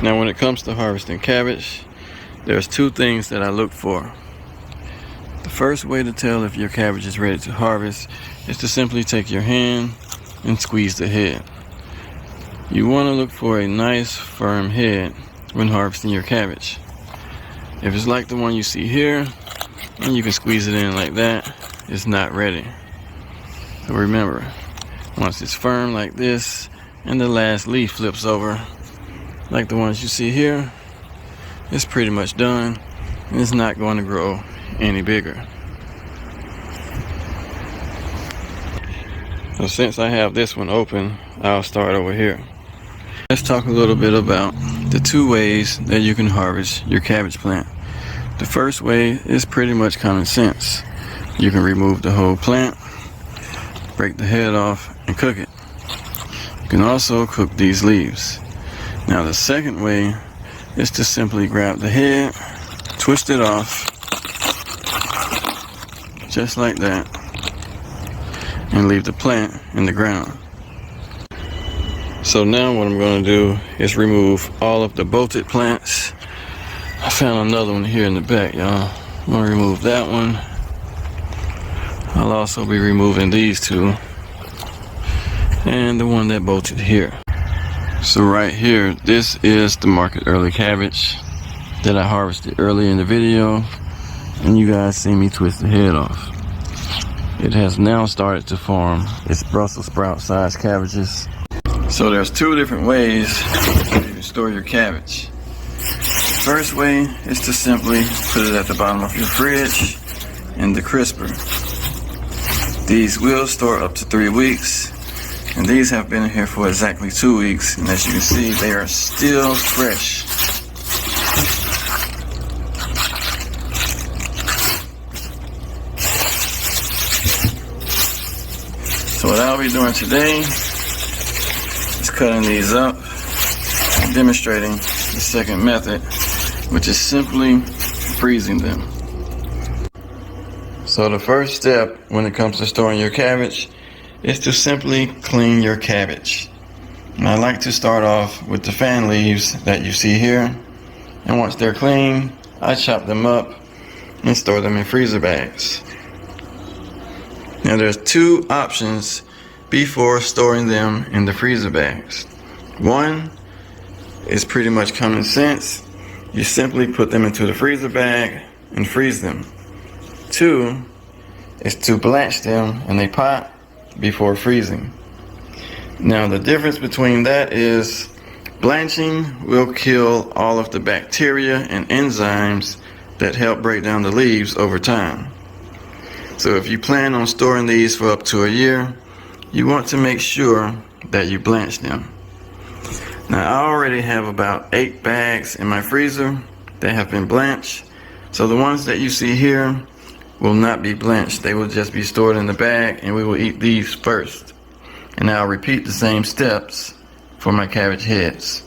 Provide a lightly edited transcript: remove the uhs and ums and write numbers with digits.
Now when it comes to harvesting cabbage, there's two things that I look for. The first way to tell if your cabbage is ready to harvest is to simply take your hand and squeeze the head. You want to look for a nice firm head when harvesting your cabbage. If it's like the one you see here, and you can squeeze it in like that, it's not ready. So remember, once it's firm like this and the last leaf flips over like the ones you see here, it's pretty much done and it's not going to grow any bigger. So since I have this one open, I'll start over here. Let's talk a little bit about the two ways that you can harvest your cabbage plant. The first way is pretty much common sense. You can remove the whole plant, break the head off, and cook it. You can also cook these leaves. Now the second way is to simply grab the head, twist it off, just like that, and leave the plant in the ground. So now what I'm going to do is remove all of the bolted plants. I found another one here in the back, y'all. I'm going to remove that one. I'll also be removing these two and the one that bolted here. So right here, this is the market early cabbage that I harvested early in the video, and you guys see me twist the head off. It has now started to form its Brussels sprout sized cabbages. So there's two different ways you can store your cabbage. The first way is to simply put it at the bottom of your fridge in the crisper. These will store up to 3 weeks, and these have been in here for exactly 2 weeks, and as you can see, they are still fresh. So what I'll be doing today is cutting these up and demonstrating the second method, which is simply freezing them. So the first step when it comes to storing your cabbage is to simply clean your cabbage. And I like to start off with the fan leaves that you see here, and once they're clean, I chop them up and store them in freezer bags. Now there's two options before storing them in the freezer bags. One is pretty much common sense. You simply put them into the freezer bag and freeze them. Two is to blanch them in a pot before freezing. Now the difference between that is blanching will kill all of the bacteria and enzymes that help break down the leaves over time. So if you plan on storing these for up to a year, you want to make sure that you blanch them. Now I already have about 8 bags in my freezer that have been blanched. So the ones that you see here will not be blanched. They will just be stored in the bag, and we will eat these first. And I'll repeat the same steps for my cabbage heads.